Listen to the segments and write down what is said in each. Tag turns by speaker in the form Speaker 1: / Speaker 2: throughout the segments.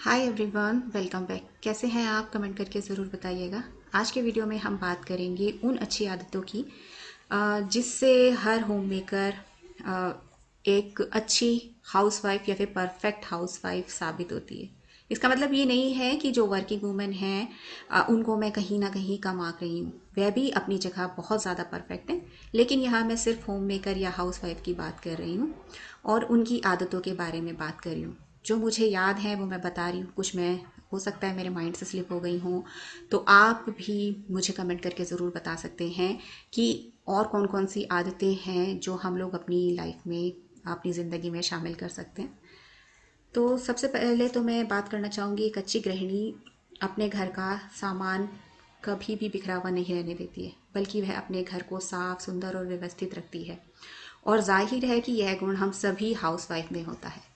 Speaker 1: Hi everyone, welcome back. कैसे हैं आप? कमेंट करके ज़रूर बताइएगा। आज के वीडियो में हम बात करेंगे उन अच्छी आदतों की जिससे हर होम मेकर एक अच्छी हाउसवाइफ या फिर परफेक्ट हाउसवाइफ साबित होती है। इसका मतलब ये नहीं है कि जो वर्किंग वूमेन हैं उनको मैं कहीं ना कहीं कम आंक रही हूँ। वह भी अपनी जगह बहुत ज़्यादा परफेक्ट हैं, लेकिन यहाँ मैं सिर्फ होम मेकर या हाउसवाइफ की बात कर रही हूँ और उनकी आदतों के बारे में बात कर रही हूँ। जो मुझे याद है वो मैं बता रही हूँ। कुछ मैं हो सकता है मेरे माइंड से स्लिप हो गई हूँ, तो आप भी मुझे कमेंट करके ज़रूर बता सकते हैं कि और कौन कौन सी आदतें हैं जो हम लोग अपनी लाइफ में, अपनी ज़िंदगी में शामिल कर सकते हैं। तो सबसे पहले तो मैं बात करना चाहूँगी, एक अच्छी गृहिणी अपने घर का सामान कभी भी बिखरा हुआ नहीं रहने देती है, बल्कि वह अपने घर को साफ, सुंदर और व्यवस्थित रखती है। और जाहिर है कि यह गुण हम सभी हाउसवाइफ में होता है।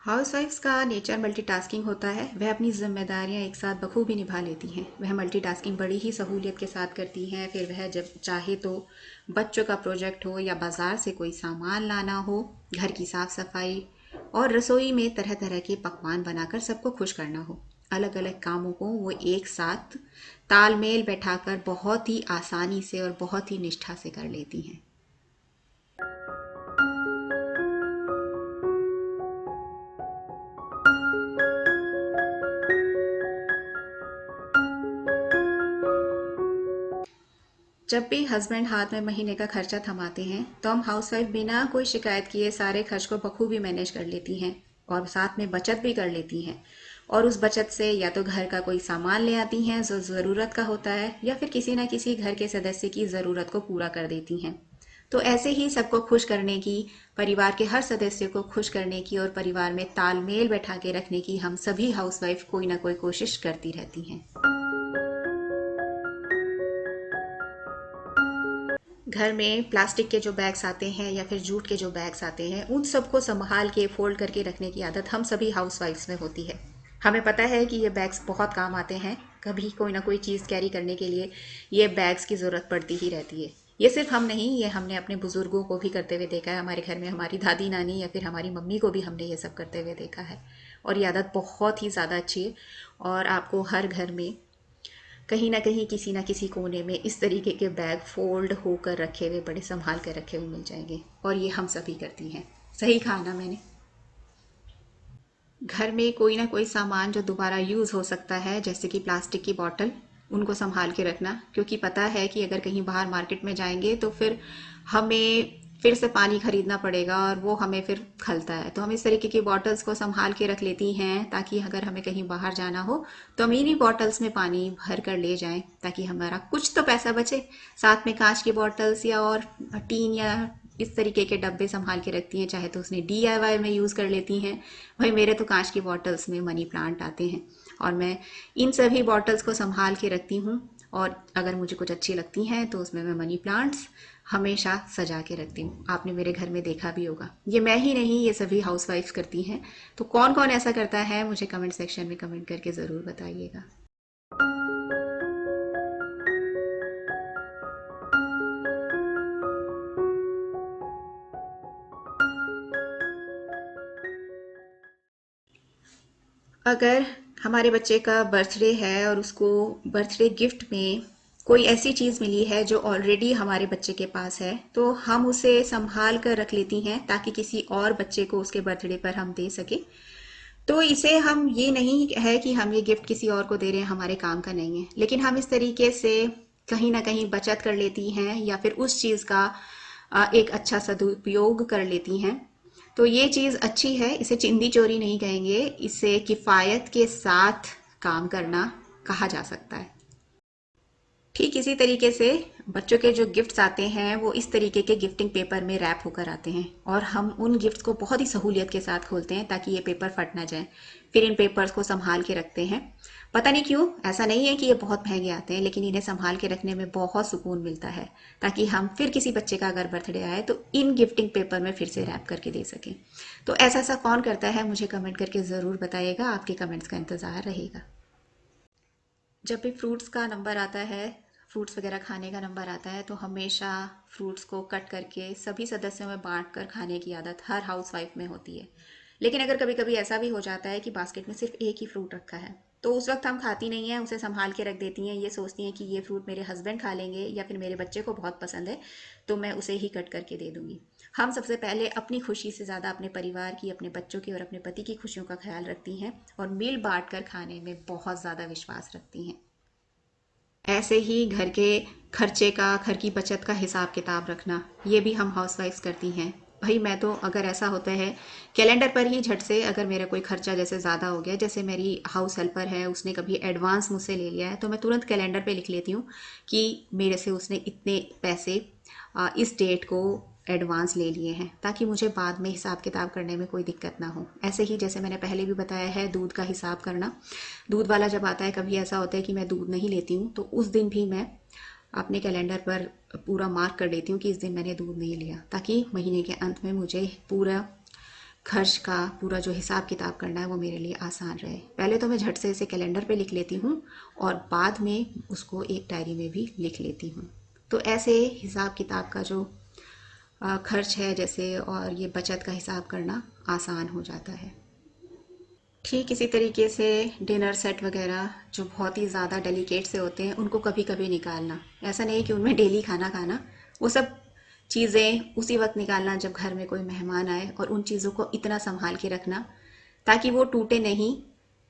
Speaker 1: हाउसवाइफ्स का नेचर मल्टीटास्किंग होता है। वह अपनी जिम्मेदारियां एक साथ बखूबी निभा लेती हैं। वह मल्टीटास्किंग बड़ी ही सहूलियत के साथ करती हैं। फिर वह जब चाहे तो बच्चों का प्रोजेक्ट हो या बाजार से कोई सामान लाना हो, घर की साफ सफाई और रसोई में तरह तरह के पकवान बनाकर सबको खुश करना हो, अलग अलग कामों को वो एक साथ तालमेल बैठाकर बहुत ही आसानी से और बहुत ही निष्ठा से कर लेती हैं। जब भी हस्बैंड हाथ में महीने का खर्चा थमाते हैं तो हम हाउसवाइफ बिना कोई शिकायत किए सारे खर्च को बखूबी मैनेज कर लेती हैं और साथ में बचत भी कर लेती हैं। और उस बचत से या तो घर का कोई सामान ले आती हैं जो ज़रूरत का होता है, या फिर किसी न किसी घर के सदस्य की ज़रूरत को पूरा कर देती हैं। तो ऐसे ही सबको खुश करने की, परिवार के हर सदस्य को खुश करने की और परिवार में तालमेल बैठा के रखने की हम सभी हाउसवाइफ कोई ना कोई कोशिश करती रहती हैं। घर में प्लास्टिक के जो बैग्स आते हैं या फिर जूट के जो बैग्स आते हैं, उन सबको संभाल के फोल्ड करके रखने की आदत हम सभी हाउसवाइफ्स में होती है। हमें पता है कि ये बैग्स बहुत काम आते हैं। कभी कोई ना कोई चीज़ कैरी करने के लिए ये बैग्स की ज़रूरत पड़ती ही रहती है। ये सिर्फ हम नहीं, ये हमने अपने बुज़ुर्गों को भी करते हुए देखा है। हमारे घर में हमारी दादी नानी या फिर हमारी मम्मी को भी हमने ये सब करते हुए देखा है। और ये आदत बहुत ही ज़्यादा अच्छी है और आपको हर घर में कहीं ना कहीं किसी ना किसी कोने में इस तरीके के बैग फोल्ड होकर रखे हुए, बड़े संभाल कर रखे हुए मिल जाएंगे। और ये हम सभी करती हैं। सही कहा ना मैंने? घर में कोई ना कोई सामान जो दोबारा यूज़ हो सकता है, जैसे कि प्लास्टिक की बॉटल, उनको संभाल के रखना, क्योंकि पता है कि अगर कहीं बाहर मार्केट में जाएंगे तो फिर हमें फिर से पानी खरीदना पड़ेगा और वो हमें फिर खलता है। तो हम इस तरीके की बॉटल्स को संभाल के रख लेती हैं ताकि अगर हमें कहीं बाहर जाना हो तो हम इन्हीं बॉटल्स में पानी भर कर ले जाएं, ताकि हमारा कुछ तो पैसा बचे। साथ में कांच की बॉटल्स या और टीन या इस तरीके के डब्बे संभाल के रखती हैं। चाहे तो उसने DIY में यूज़ कर लेती हैं। भाई मेरे तो कांच की बॉटल्स में मनी प्लांट आते हैं और मैं इन सभी बॉटल्स को संभाल के रखती हूँ। और अगर मुझे कुछ अच्छी लगती हैं तो उसमें मैं मनी प्लांट्स हमेशा सजा के रखती हूँ। आपने मेरे घर में देखा भी होगा। ये मैं ही नहीं, ये सभी हाउसवाइफ्स करती हैं। तो कौन कौन ऐसा करता है मुझे कमेंट सेक्शन में कमेंट करके ज़रूर बताइएगा। अगर हमारे बच्चे का बर्थडे है और उसको बर्थडे गिफ्ट में कोई ऐसी चीज़ मिली है जो ऑलरेडी हमारे बच्चे के पास है, तो हम उसे संभाल कर रख लेती हैं ताकि किसी और बच्चे को उसके बर्थडे पर हम दे सके। तो इसे हम, ये नहीं है कि हम ये गिफ्ट किसी और को दे रहे हैं, हमारे काम का नहीं है, लेकिन हम इस तरीके से कहीं ना कहीं बचत कर लेती हैं या फिर उस चीज़ का एक अच्छा सदुपयोग कर लेती हैं। तो ये चीज़ अच्छी है, इसे चिंदी चोरी नहीं कहेंगे, इसे किफ़ायत के साथ काम करना कहा जा सकता है। ठीक इसी तरीके से बच्चों के जो गिफ्ट्स आते हैं वो इस तरीके के गिफ्टिंग पेपर में रैप होकर आते हैं और हम उन गिफ्ट्स को बहुत ही सहूलियत के साथ खोलते हैं ताकि ये पेपर फट ना जाए। फिर इन पेपर्स को संभाल के रखते हैं। पता नहीं क्यों, ऐसा नहीं है कि ये बहुत महंगे आते हैं, लेकिन इन्हें संभाल के रखने में बहुत सुकून मिलता है ताकि हम फिर किसी बच्चे का अगर बर्थडे आए तो इन गिफ्टिंग पेपर में फिर से रैप करके दे सकें। तो ऐसा ऐसा कौन करता है मुझे कमेंट करके ज़रूर बताइएगा। आपके कमेंट्स का इंतज़ार रहेगा। जब भी फ्रूट्स का नंबर आता है, फ्रूट्स वगैरह खाने का नंबर आता है, तो हमेशा फ्रूट्स को कट करके सभी सदस्यों में बांट कर खाने की आदत हर हाउस वाइफ में होती है। लेकिन अगर कभी कभी ऐसा भी हो जाता है कि बास्केट में सिर्फ एक ही फ्रूट रखा है, तो उस वक्त हम खाती नहीं हैं, उसे संभाल के रख देती हैं, ये सोचती हैं कि ये फ्रूट मेरे हस्बैंड खा लेंगे या फिर मेरे बच्चे को बहुत पसंद है, तो मैं उसे ही कट करके दे दूंगी। हम सबसे पहले अपनी खुशी से ज़्यादा अपने परिवार की, अपने बच्चों की और अपने पति की खुशियों का ख्याल रखती हैं और मिल बांट कर खाने में बहुत ज़्यादा विश्वास रखती हैं। ऐसे ही घर के खर्चे का, घर की बचत का हिसाब किताब रखना, ये भी हम हाउसवाइफ्स करती हैं। भाई मैं तो, अगर ऐसा होता है कैलेंडर पर ही झट से, अगर मेरा कोई खर्चा जैसे ज़्यादा हो गया, जैसे मेरी हाउस हेल्पर है उसने कभी एडवांस मुझसे ले लिया है, तो मैं तुरंत कैलेंडर पे लिख लेती हूँ कि मेरे से उसने इतने पैसे इस डेट को एडवांस ले लिए हैं, ताकि मुझे बाद में हिसाब किताब करने में कोई दिक्कत ना हो। ऐसे ही जैसे मैंने पहले भी बताया है, दूध का हिसाब करना, दूध वाला जब आता है, कभी ऐसा होता है कि मैं दूध नहीं लेती हूँ, तो उस दिन भी मैं अपने कैलेंडर पर पूरा मार्क कर लेती हूँ कि इस दिन मैंने दूध नहीं लिया, ताकि महीने के अंत में मुझे पूरा खर्च का पूरा जो हिसाब किताब करना है वो मेरे लिए आसान रहे। पहले तो मैं झट से इसे कैलेंडर पे लिख लेती हूँ और बाद में उसको एक डायरी में भी लिख लेती हूँ। तो ऐसे हिसाब किताब का जो खर्च है जैसे, और ये बचत का हिसाब करना आसान हो जाता है। ठीक इसी तरीके से डिनर सेट वगैरह जो बहुत ही ज़्यादा डेलिकेट से होते हैं, उनको कभी कभी निकालना, ऐसा नहीं कि उनमें डेली खाना खाना, वो सब चीज़ें उसी वक्त निकालना जब घर में कोई मेहमान आए, और उन चीज़ों को इतना संभाल के रखना ताकि वो टूटे नहीं।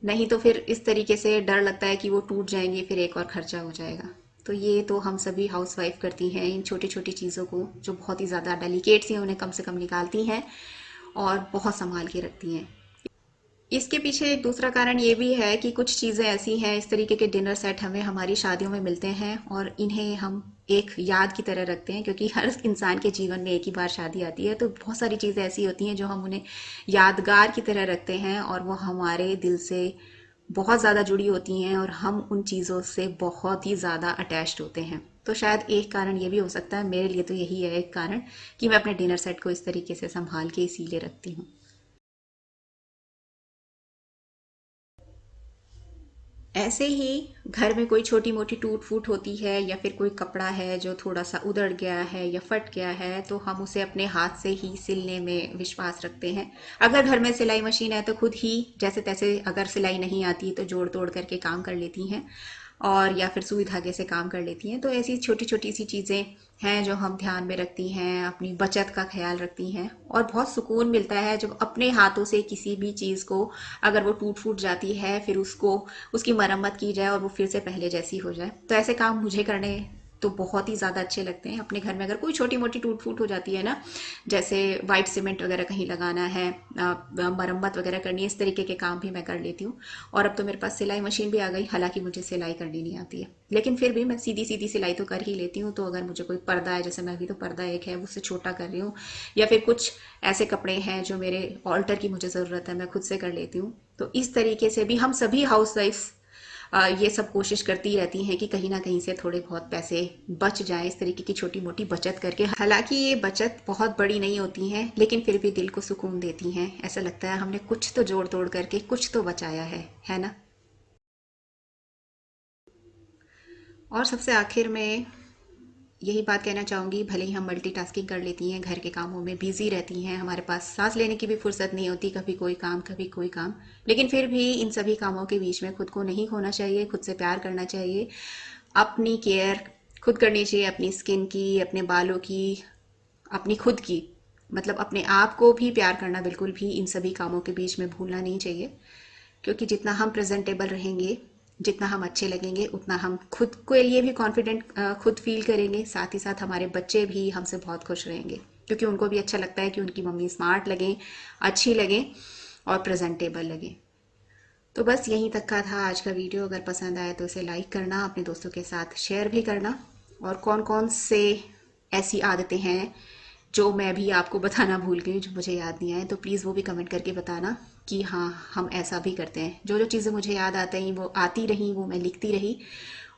Speaker 1: नहीं तो फिर इस तरीके से डर लगता है कि वो टूट जाएंगे, फिर एक और खर्चा हो जाएगा। तो ये तो हम सभी हाउसवाइफ करती हैं, इन छोटी छोटी चीज़ों को जो बहुत ही ज़्यादा डेलिकेट सी हैं उन्हें कम से कम निकालती हैं और बहुत संभाल के रखती हैं। इसके पीछे एक दूसरा कारण ये भी है कि कुछ चीज़ें ऐसी हैं, इस तरीके के डिनर सेट हमें हमारी शादियों में मिलते हैं और इन्हें हम एक याद की तरह रखते हैं, क्योंकि हर इंसान के जीवन में एक ही बार शादी आती है, तो बहुत सारी चीज़ें ऐसी होती हैं जो हम उन्हें यादगार की तरह रखते हैं और वो हमारे दिल से बहुत ज़्यादा जुड़ी होती हैं और हम उन चीज़ों से बहुत ही ज़्यादा अटैच्ड होते हैं। तो शायद एक कारण ये भी हो सकता है, मेरे लिए तो यही है एक कारण, कि मैं अपने डिनर सेट को इस तरीके से संभाल के इसीलिए रखती हूँ। ऐसे ही घर में कोई छोटी मोटी टूट फूट होती है या फिर कोई कपड़ा है जो थोड़ा सा उधड़ गया है या फट गया है, तो हम उसे अपने हाथ से ही सिलने में विश्वास रखते हैं। अगर घर में सिलाई मशीन है तो खुद ही जैसे तैसे, अगर सिलाई नहीं आती तो जोड़ तोड़ करके काम कर लेती हैं, और या फिर सुई धागे से काम कर लेती हैं। तो ऐसी छोटी छोटी सी चीज़ें हैं जो हम ध्यान में रखती हैं, अपनी बचत का ख्याल रखती हैं, और बहुत सुकून मिलता है जब अपने हाथों से किसी भी चीज़ को, अगर वो टूट फूट जाती है, फिर उसको, उसकी मरम्मत की जाए और वो फिर से पहले जैसी हो जाए। तो ऐसे काम मुझे करने तो बहुत ही ज़्यादा अच्छे लगते हैं। अपने घर में अगर कोई छोटी मोटी टूट फूट हो जाती है ना, जैसे वाइट सीमेंट वगैरह कहीं लगाना है, मरम्मत वगैरह करनी है, इस तरीके के काम भी मैं कर लेती हूँ। और अब तो मेरे पास सिलाई मशीन भी आ गई, हालांकि मुझे सिलाई करनी नहीं आती है, लेकिन फिर भी मैं सीधी सीधी सिलाई तो कर ही लेती हूँ। तो अगर मुझे कोई पर्दा है, जैसे मैं अभी तो पर्दा एक है उससे छोटा कर रही हूँ, या फिर कुछ ऐसे कपड़े हैं जो मेरे ऑल्टर की मुझे ज़रूरत है, मैं खुद से कर लेती हूँ। तो इस तरीके से भी हम सभी हाउस वाइफ्स ये सब कोशिश करती रहती हैं कि कहीं ना कहीं से थोड़े बहुत पैसे बच जाएं, इस तरीके की छोटी मोटी बचत करके। हालांकि ये बचत बहुत बड़ी नहीं होती है, लेकिन फिर भी दिल को सुकून देती हैं। ऐसा लगता है हमने कुछ तो जोड़ तोड़ करके कुछ तो बचाया है ना। और सबसे आखिर में यही बात कहना चाहूँगी, भले ही हम मल्टीटास्किंग कर लेती हैं, घर के कामों में बिजी रहती हैं, हमारे पास सांस लेने की भी फुर्सत नहीं होती, कभी कोई काम कभी कोई काम, लेकिन फिर भी इन सभी कामों के बीच में खुद को नहीं खोना चाहिए, खुद से प्यार करना चाहिए। अपनी केयर खुद करनी चाहिए, अपनी स्किन की, अपने बालों की, अपनी खुद की, मतलब अपने आप को भी प्यार करना बिल्कुल भी इन सभी कामों के बीच में भूलना नहीं चाहिए। क्योंकि जितना हम प्रेजेंटेबल रहेंगे, जितना हम अच्छे लगेंगे, उतना हम खुद के लिए भी कॉन्फिडेंट खुद फील करेंगे, साथ ही साथ हमारे बच्चे भी हमसे बहुत खुश रहेंगे, क्योंकि उनको भी अच्छा लगता है कि उनकी मम्मी स्मार्ट लगे, अच्छी लगे और प्रेजेंटेबल लगे। तो बस यहीं तक का था आज का वीडियो। अगर पसंद आए तो इसे लाइक करना, अपने दोस्तों के साथ शेयर भी करना, और कौन कौन से ऐसी आदतें हैं जो मैं भी आपको बताना भूल गई, जो मुझे याद नहीं आए, तो प्लीज़ वो भी कमेंट करके बताना कि हाँ हम ऐसा भी करते हैं। जो जो चीज़ें मुझे याद आती वो आती रही, वो मैं लिखती रही,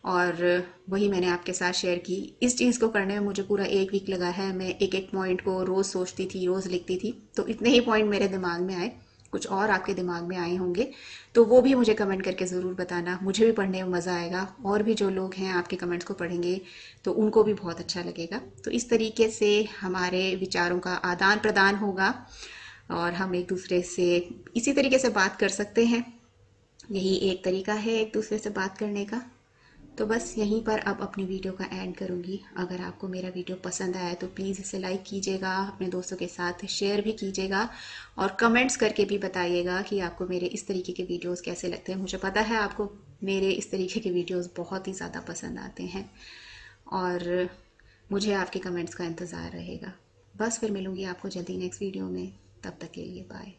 Speaker 1: और वही मैंने आपके साथ शेयर की। इस चीज़ को करने में मुझे पूरा एक वीक लगा है। मैं एक एक पॉइंट को रोज़ सोचती थी, रोज़ लिखती थी, तो इतने ही पॉइंट मेरे दिमाग में आए। कुछ और आपके दिमाग में आए होंगे तो वो भी मुझे कमेंट करके ज़रूर बताना, मुझे भी पढ़ने में मज़ा आएगा, और भी जो लोग हैं आपके कमेंट्स को पढ़ेंगे तो उनको भी बहुत अच्छा लगेगा। तो इस तरीके से हमारे विचारों का आदान प्रदान होगा, और हम एक दूसरे से इसी तरीके से बात कर सकते हैं। यही एक तरीका है एक दूसरे से बात करने का। तो बस यहीं पर अब अपनी वीडियो का एंड करूँगी। अगर आपको मेरा वीडियो पसंद आया तो प्लीज़ इसे लाइक कीजिएगा, अपने दोस्तों के साथ शेयर भी कीजिएगा, और कमेंट्स करके भी बताइएगा कि आपको मेरे इस तरीके के वीडियोस कैसे लगते हैं। मुझे पता है आपको मेरे इस तरीके के वीडियोस बहुत ही ज़्यादा पसंद आते हैं, और मुझे आपके कमेंट्स का इंतज़ार रहेगा। बस फिर मिलूँगी आपको जल्दी नेक्स्ट वीडियो में। तब तक के लिए बाय।